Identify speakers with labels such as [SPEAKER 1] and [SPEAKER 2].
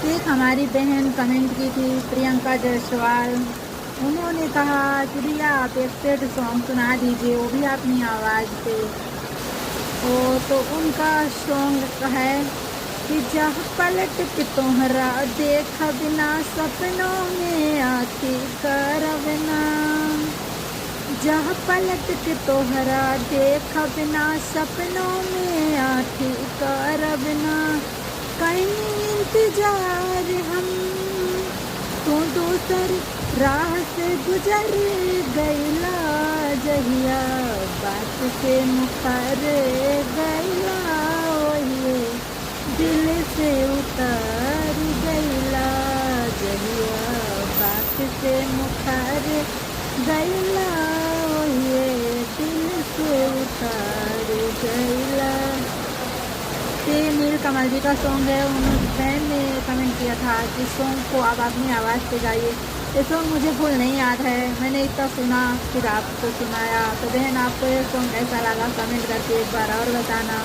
[SPEAKER 1] एक हमारी बहन कमेंट की थी, प्रियंका जायसवाल। उन्होंने कहा कि भैया आप एक सैड सॉन्ग सुना दीजिए, वो भी अपनी आवाज़ पे। तो उनका सॉन्ग है कि जहाँ पलट के तोहरा देख बिना सपनों में आती करवना। जहाँ पलट के तोहरा देख बिना सपनों में आती करवना। कहीं इंतजार हम, तू दूसर राह से गुजर गईला। जहिया बात से मुकर गईला, ओहे दिल से उतर गईला। जहिया बात से मुकर गईला, ओहे दिल से उतर गईला। ये नीलकमल जी का सॉन्ग है। उन्होंने बहन ने कमेंट किया था कि सॉन्ग को आप अपनी आवाज़ पे गाइए। ये सॉन्ग मुझे फुल नहीं याद है, मैंने इतना सुना फिर आपको सुनाया। तो बहन आपको ये सॉन्ग कैसा लगा कमेंट करके एक बार और बताना।